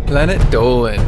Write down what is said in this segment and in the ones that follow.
Planet Dolan.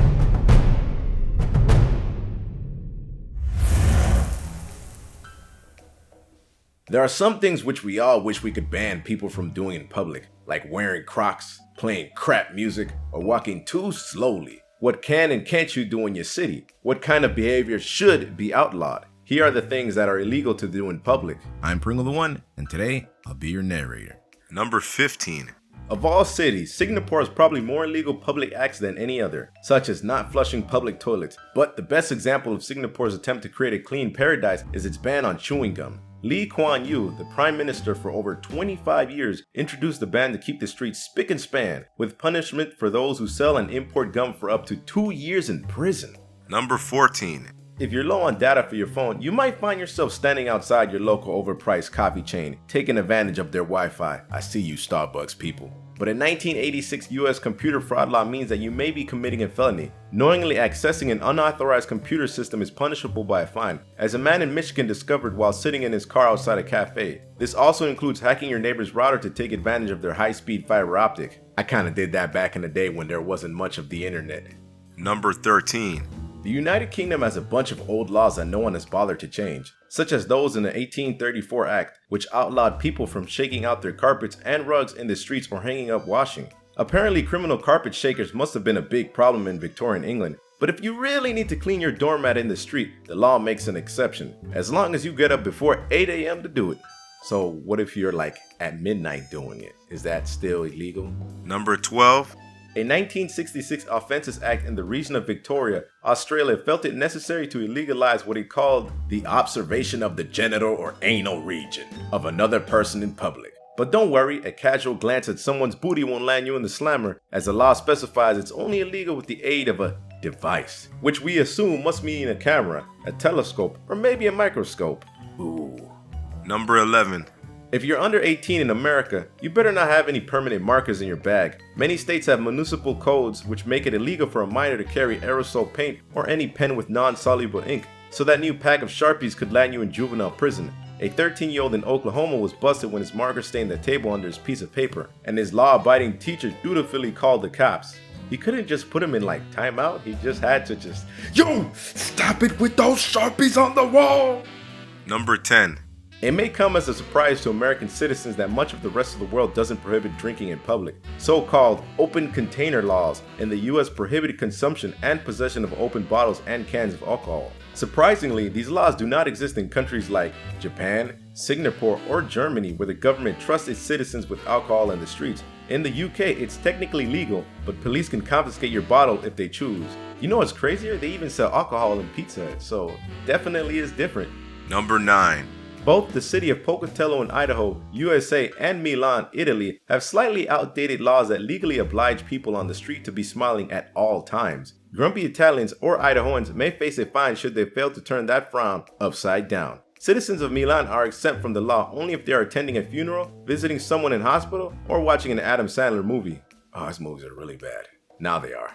There are some things which we all wish we could ban people from doing in public, like wearing crocs, playing crap music, or walking too slowly. What can and can't you do in your city? What kind of behavior should be outlawed? Here are the things that are illegal to do in public. I'm Pringle the One, and today I'll be your narrator. Number 15. Of all cities, Singapore has probably more illegal public acts than any other, such as not flushing public toilets. But the best example of Singapore's attempt to create a clean paradise is its ban on chewing gum. Lee Kuan Yew, the prime minister for over 25 years, introduced the ban to keep the streets spick and span, with punishment for those who sell and import gum for up to 2 years in prison. Number 14. If you're low on data for your phone, you might find yourself standing outside your local overpriced coffee chain, taking advantage of their Wi-Fi. I see you, Starbucks people. But a 1986 US computer fraud law means that you may be committing a felony. Knowingly accessing an unauthorized computer system is punishable by a fine, as a man in Michigan discovered while sitting in his car outside a cafe. This also includes hacking your neighbor's router to take advantage of their high-speed fiber optic. I kinda did that back in the day when there wasn't much of the internet. Number 13. The United Kingdom has a bunch of old laws that no one has bothered to change, such as those in the 1834 Act, which outlawed people from shaking out their carpets and rugs in the streets or hanging up washing. Apparently, criminal carpet shakers must have been a big problem in Victorian England, but if you really need to clean your doormat in the street, the law makes an exception, as long as you get up before 8 a.m. to do it. So what if you're like at midnight doing it? Is that still illegal? Number 12. A 1966 Offences Act in the region of Victoria, Australia felt it necessary to illegalize what it called the observation of the genital or anal region of another person in public. But don't worry, a casual glance at someone's booty won't land you in the slammer, as the law specifies it's only illegal with the aid of a device, which we assume must mean a camera, a telescope, or maybe a microscope. Ooh. Number 11. If you're under 18 in America, you better not have any permanent markers in your bag. Many states have municipal codes which make it illegal for a minor to carry aerosol paint or any pen with non-soluble ink, so that new pack of Sharpies could land you in juvenile prison. A 13-year-old in Oklahoma was busted when his marker stained the table under his piece of paper, and his law-abiding teacher dutifully called the cops. He couldn't just put him in like timeout, he just had to Yo! Stop it with those Sharpies on the wall! Number 10. It may come as a surprise to American citizens that much of the rest of the world doesn't prohibit drinking in public. So-called open container laws in the US prohibited consumption and possession of open bottles and cans of alcohol. Surprisingly, these laws do not exist in countries like Japan, Singapore, or Germany, where the government trusts its citizens with alcohol in the streets. In the UK, it's technically legal, but police can confiscate your bottle if they choose. You know what's crazier? They even sell alcohol in Pizza Hut, so definitely is different. Number 9. Both the city of Pocatello in Idaho, USA, and Milan, Italy, have slightly outdated laws that legally oblige people on the street to be smiling at all times. Grumpy Italians or Idahoans may face a fine should they fail to turn that frown upside down. Citizens of Milan are exempt from the law only if they are attending a funeral, visiting someone in hospital, or watching an Adam Sandler movie. Oh, his movies are really bad. Now they are.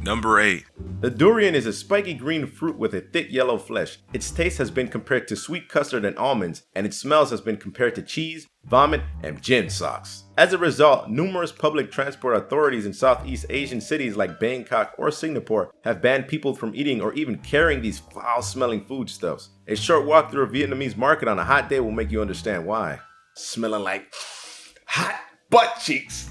Number 8. The durian is a spiky green fruit with a thick yellow flesh. Its taste has been compared to sweet custard and almonds, and its smells has been compared to cheese, vomit, and gin socks. As a result, numerous public transport authorities in Southeast Asian cities like Bangkok or Singapore have banned people from eating or even carrying these foul-smelling foodstuffs. A short walk through a Vietnamese market on a hot day will make you understand why. Smelling like hot butt cheeks.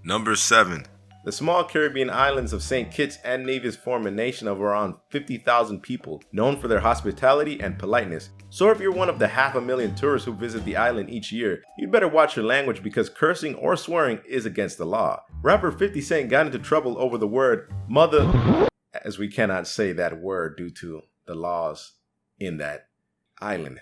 Number 7. The small Caribbean islands of St. Kitts and Nevis form a nation of around 50,000 people, known for their hospitality and politeness. So if you're one of the 500,000 tourists who visit the island each year, you'd better watch your language because cursing or swearing is against the law. Rapper 50 Cent got into trouble over the word mother, as we cannot say that word due to the laws in that island,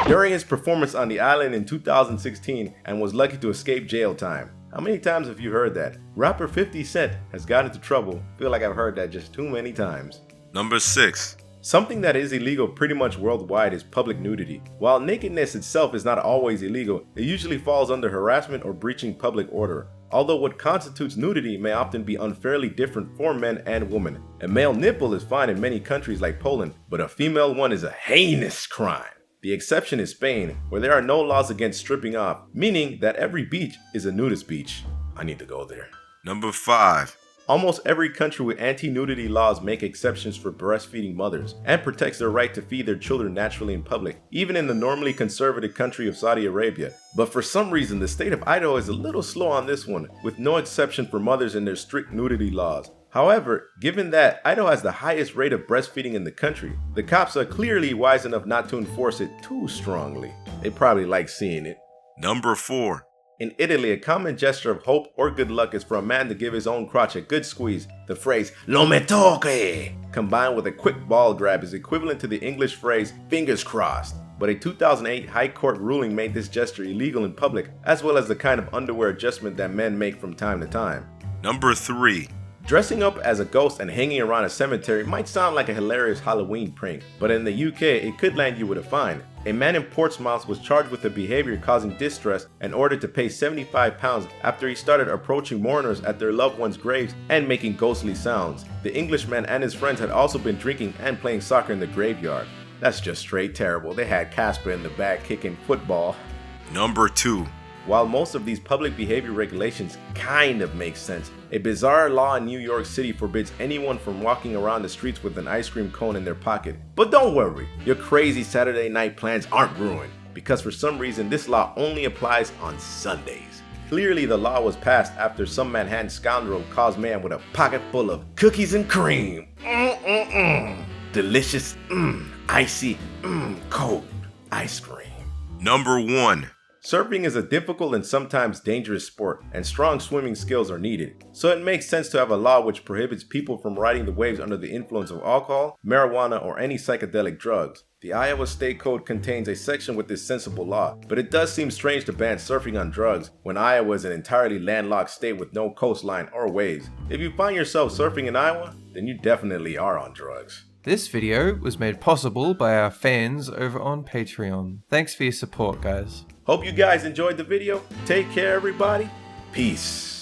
during his performance on the island in 2016, and was lucky to escape jail time. How many times have you heard that? Rapper 50 Cent has got into trouble. Feel like I've heard that just too many times. Number 6. Something that is illegal pretty much worldwide is public nudity. While nakedness itself is not always illegal, it usually falls under harassment or breaching public order. Although what constitutes nudity may often be unfairly different for men and women. A male nipple is fine in many countries like Poland, but a female one is a heinous crime. The exception is Spain, where there are no laws against stripping off, meaning that every beach is a nudist beach. I need to go there. Number 5. Almost every country with anti-nudity laws make exceptions for breastfeeding mothers and protects their right to feed their children naturally in public, even in the normally conservative country of Saudi Arabia. But for some reason, the state of Idaho is a little slow on this one, with no exception for mothers in their strict nudity laws. However, given that Idaho has the highest rate of breastfeeding in the country, the cops are clearly wise enough not to enforce it too strongly. They probably like seeing it. Number 4. In Italy, a common gesture of hope or good luck is for a man to give his own crotch a good squeeze. The phrase, "lo me toque," combined with a quick ball grab, is equivalent to the English phrase, "fingers crossed." But a 2008 High Court ruling made this gesture illegal in public, as well as the kind of underwear adjustment that men make from time to time. Number 3. Dressing up as a ghost and hanging around a cemetery might sound like a hilarious Halloween prank, but in the UK, it could land you with a fine. A man in Portsmouth was charged with a behavior causing distress and ordered to pay £75 after he started approaching mourners at their loved ones' graves and making ghostly sounds. The Englishman and his friends had also been drinking and playing soccer in the graveyard. That's just straight terrible. They had Casper in the back kicking football. Number 2. While most of these public behavior regulations kind of make sense, a bizarre law in New York City forbids anyone from walking around the streets with an ice cream cone in their pocket. But don't worry, your crazy Saturday night plans aren't ruined, because for some reason this law only applies on Sundays. Clearly the law was passed after some Manhattan scoundrel caused man with a pocket full of cookies and cream. Delicious, icy, cold ice cream. Number 1. Surfing is a difficult and sometimes dangerous sport, and strong swimming skills are needed. So it makes sense to have a law which prohibits people from riding the waves under the influence of alcohol, marijuana, or any psychedelic drugs. The Iowa State Code contains a section with this sensible law, but it does seem strange to ban surfing on drugs when Iowa is an entirely landlocked state with no coastline or waves. If you find yourself surfing in Iowa, then you definitely are on drugs. This video was made possible by our fans over on Patreon. Thanks for your support, guys. Hope you guys enjoyed the video. Take care, everybody. Peace.